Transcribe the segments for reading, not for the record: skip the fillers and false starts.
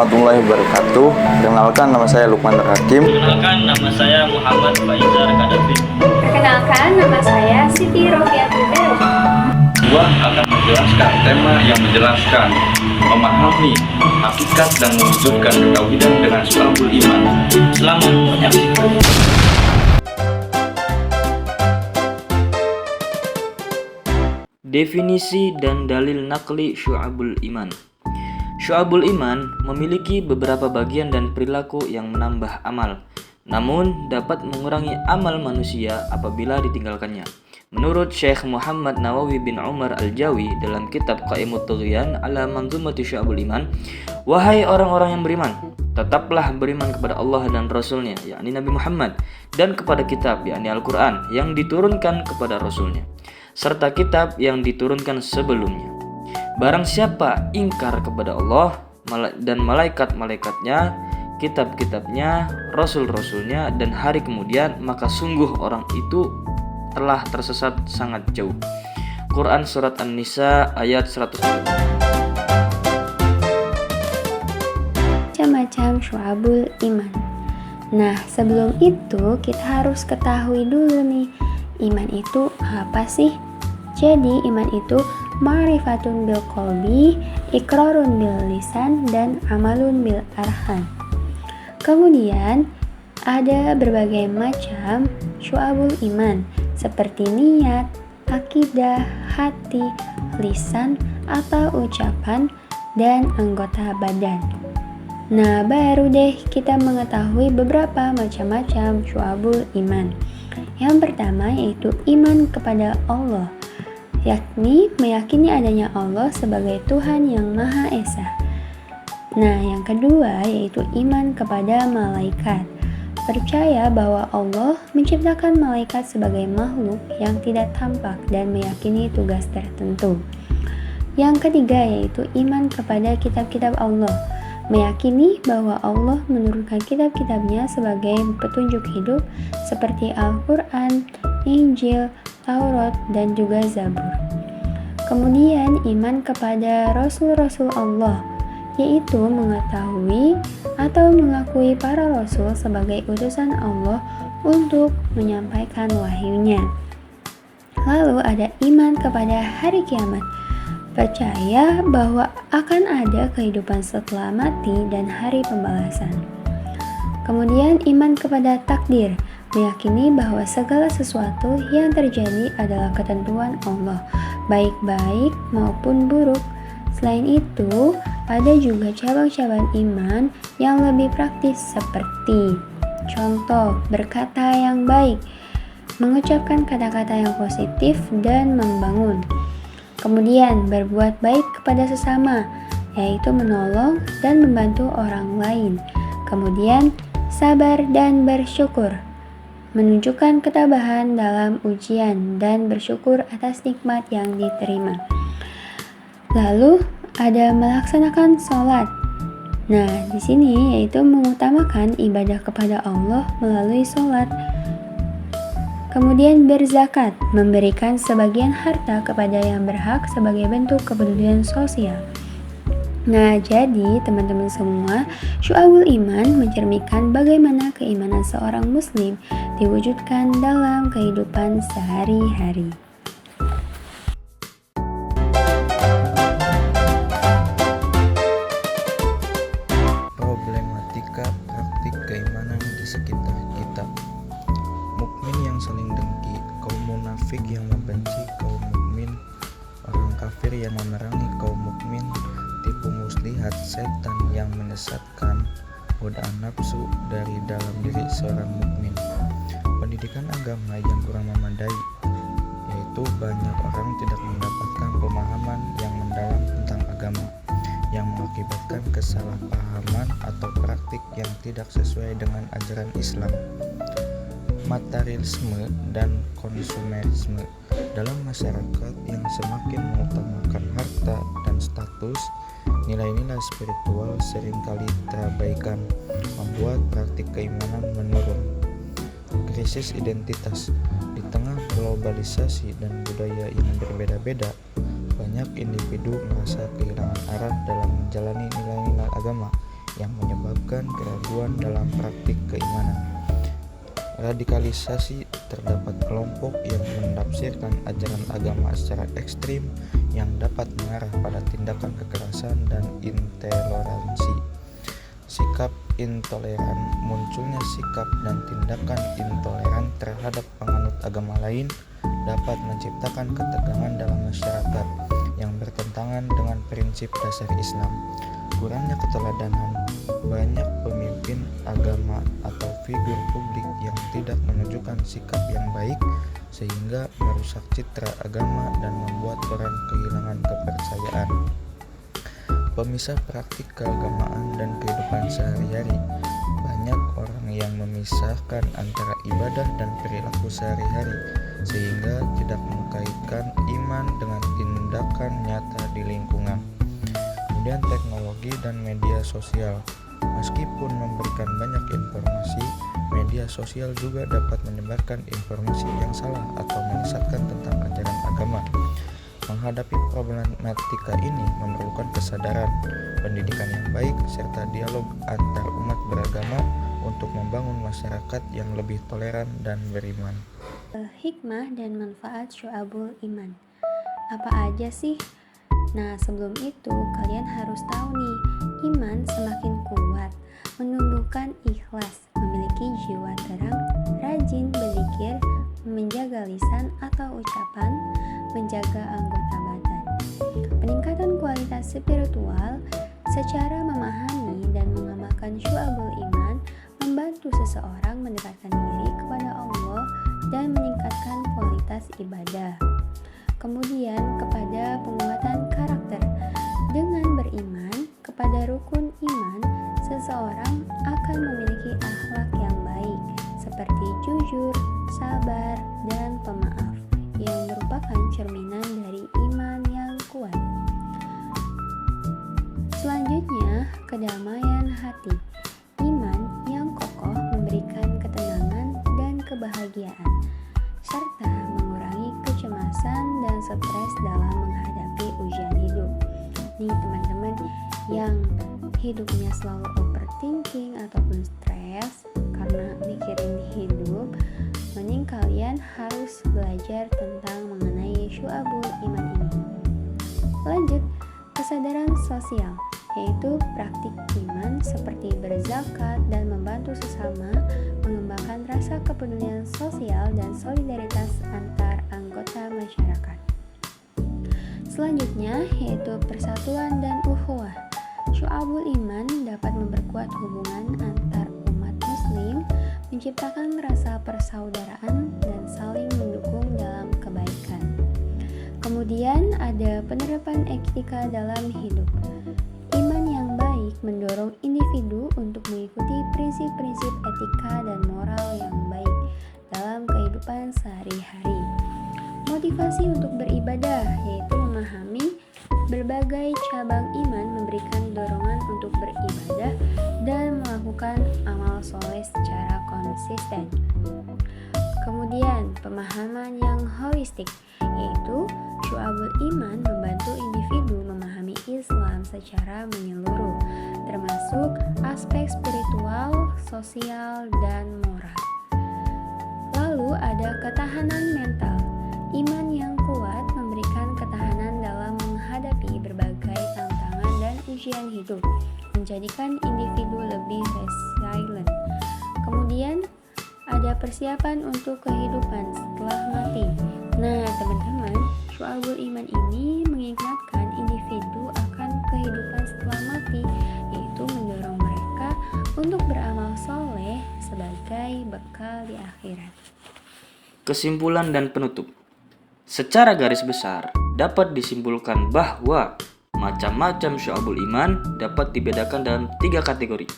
warahmatullahi wabarakatuh. Perkenalkan, nama saya Lukman Hakim. Perkenalkan, nama saya Muhammad Faizar Kadafi. Perkenalkan, nama saya Siti Rofiatul Bela. Gua akan menjelaskan tema yang menjelaskan memahami hakikat dan mewujudkan ketauhidan dengan Syu'abul Iman. Selamat menyaksikan. Definisi dan dalil naqli Syu'abul Iman. Syu'abul Iman memiliki beberapa bagian dan perilaku yang menambah amal, namun dapat mengurangi amal manusia apabila ditinggalkannya. Menurut Syekh Muhammad Nawawi bin Umar Al-Jawi dalam kitab Qaimut Tughyan ala Manzumati Syu'abul Iman, wahai orang-orang yang beriman, tetaplah beriman kepada Allah dan Rasulnya, yakni Nabi Muhammad, dan kepada kitab, yakni Al-Quran, yang diturunkan kepada Rasulnya, serta kitab yang diturunkan sebelumnya. Barang siapa ingkar kepada Allah dan malaikat-malaikatnya, kitab-kitabnya, rasul-rasulnya, dan hari kemudian, maka sungguh orang itu telah tersesat sangat jauh. Quran Surat An-Nisa ayat 100. Macam-macam Syu'abul Iman. Nah, sebelum itu kita harus ketahui dulu nih, iman itu apa sih? Jadi iman itu ma'rifatun bil qalbi, iqrarun bil lisan, dan amalun bil arhan. Kemudian ada berbagai macam syu'abul iman seperti niat, akidah, hati, lisan atau ucapan, dan anggota badan. Nah, baru deh kita mengetahui beberapa macam-macam syu'abul iman. Yang pertama yaitu iman kepada Allah, yakni meyakini adanya Allah sebagai Tuhan yang Maha Esa. Nah, yang kedua yaitu iman kepada malaikat. Percaya bahwa Allah menciptakan malaikat sebagai makhluk yang tidak tampak dan meyakini tugas tertentu. Yang ketiga yaitu iman kepada kitab-kitab Allah. Meyakini bahwa Allah menurunkan kitab-kitabnya sebagai petunjuk hidup seperti Al-Quran, Injil, Taurat, dan juga Zabur. Kemudian iman kepada Rasul-Rasul Allah, yaitu mengetahui atau mengakui para Rasul sebagai utusan Allah untuk menyampaikan wahyunya. Lalu ada iman kepada hari kiamat, percaya bahwa akan ada kehidupan setelah mati dan hari pembalasan. Kemudian iman kepada takdir, meyakini bahwa segala sesuatu yang terjadi adalah ketentuan Allah, baik baik maupun buruk. Selain itu, ada juga cabang-cabang iman yang lebih praktis seperti contoh, berkata yang baik, mengucapkan kata-kata yang positif dan membangun. Kemudian berbuat baik kepada sesama, yaitu menolong dan membantu orang lain. Kemudian sabar dan bersyukur, menunjukkan ketabahan dalam ujian dan bersyukur atas nikmat yang diterima. Lalu ada melaksanakan sholat. Nah, di sini yaitu mengutamakan ibadah kepada Allah melalui sholat. Kemudian berzakat, memberikan sebagian harta kepada yang berhak sebagai bentuk kepedulian sosial. Nah, jadi teman-teman semua, syu'abul iman mencerminkan bagaimana keimanan seorang muslim diwujudkan dalam kehidupan sehari-hari. Problematika praktik keimanan di sekitar kita. Mukmin yang saling dengki, kaum munafik yang membenci kaum mukmin, orang kafir yang memerangi kaum mukmin, tipu muslihat setan yang menyesatkan, godaan nafsu dari dalam diri seorang mukmin, pendidikan agama yang kurang memadai, yaitu banyak orang tidak mendapatkan pemahaman yang mendalam tentang agama, yang mengakibatkan kesalahpahaman atau praktik yang tidak sesuai dengan ajaran Islam. Materialisme dan konsumerisme dalam masyarakat yang semakin mengutamakan harta dan status, nilai-nilai spiritual seringkali terabaikan, membuat praktik keimanan menurun. Krisis identitas di tengah globalisasi dan budaya yang berbeda-beda, banyak individu merasa kehilangan arah dalam menjalani nilai-nilai agama yang menyebabkan keraguan dalam praktik keimanan. Radikalisasi: terdapat kelompok yang menafsirkan ajaran agama secara ekstrim yang dapat mengarah pada tindakan kekerasan dan intoleransi. Sikap intoleran: munculnya sikap dan tindakan intoleran terhadap penganut agama lain dapat menciptakan ketegangan dalam masyarakat yang bertentangan dengan prinsip dasar Islam. Kurangnya keteladanan: banyak pemimpin agama atau figur publik yang tidak menunjukkan sikap yang baik sehingga merusak citra agama dan membuat orang kehilangan kepercayaan. Pemisah praktik keagamaan dan kehidupan sehari-hari: banyak orang yang memisahkan antara ibadah dan perilaku sehari-hari sehingga tidak mengkaitkan iman dengan tindakan nyata di lingkungan. Kemudian teknologi dan media sosial: meskipun memberikan banyak informasi, media sosial juga dapat menyebarkan informasi yang salah atau menyesatkan tentang ajaran agama. Menghadapi problematika ini memerlukan kesadaran, pendidikan yang baik, serta dialog antar umat beragama untuk membangun masyarakat yang lebih toleran dan beriman. Hikmah dan manfaat syu'abul iman. Apa aja sih? Nah, sebelum itu kalian harus tahu nih, iman semakin kuat menumbuhkan ikhlas, memiliki jiwa terang, rajin berzikir, menjaga lisan atau ucapan, menjaga anggota badan. Peningkatan kualitas spiritual secara memahami dan mengamalkan syu'abul iman membantu seseorang mendekatkan diri kepada Allah dan meningkatkan kualitas ibadah. Kemudian kepada penguatan karakter. Dengan beriman kepada rukun iman, seseorang akan memiliki akhlak yang baik seperti jujur, sabar, dan pemaaf yang merupakan cerminan dari iman yang kuat. Selanjutnya, kedamaian hati. Iman yang kokoh memberikan ketenangan dan kebahagiaan serta mengurangi kecemasan dan stres dalam menghadapi ujian hidup. Nih teman-teman yang hidupnya selalu overthinking ataupun stres karena mikirin hidup, mending kalian harus belajar tentang mengenai syu'abul iman ini. Lanjut, kesadaran sosial, yaitu praktik iman seperti berzakat dan membantu sesama, mengembangkan rasa kepedulian sosial dan solidaritas antar anggota masyarakat. Selanjutnya yaitu persatuan dan ukhuwah. Syu'abul iman dapat memperkuat hubungan antar umat muslim, menciptakan rasa persaudaraan dan saling mendukung dalam kebaikan. Kemudian ada penerapan etika dalam hidup. Iman yang baik mendorong individu untuk mengikuti prinsip-prinsip etika dan moral yang baik dalam kehidupan sehari-hari. Motivasi untuk beribadah, yaitu memahami berbagai cabang iman, memberikan dorongan untuk beribadah dan melakukan amal soleh secara konsisten. Kemudian pemahaman yang holistik, yaitu syu'abul iman membantu individu memahami Islam secara menyeluruh, termasuk aspek spiritual, sosial, dan moral. Lalu ada ketahanan mental. Iman yang kuat memberikan ketahanan dalam menghadapi berbagai tantangan dan ujian hidup, menjadikan individu lebih resilient. Kemudian ada persiapan untuk kehidupan setelah mati. Nah teman-teman, syu'abul iman ini mengingatkan individu akan kehidupan setelah mati, yaitu mendorong mereka untuk beramal soleh sebagai bekal di akhirat. Kesimpulan dan penutup. Secara garis besar, dapat disimpulkan bahwa macam-macam syu'abul iman dapat dibedakan dalam 3 kategori,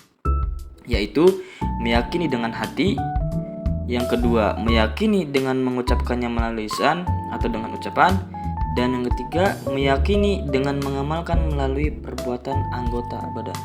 yaitu meyakini dengan hati, yang kedua meyakini dengan mengucapkannya melalui lisan atau dengan ucapan, dan yang ketiga meyakini dengan mengamalkan melalui perbuatan anggota badan.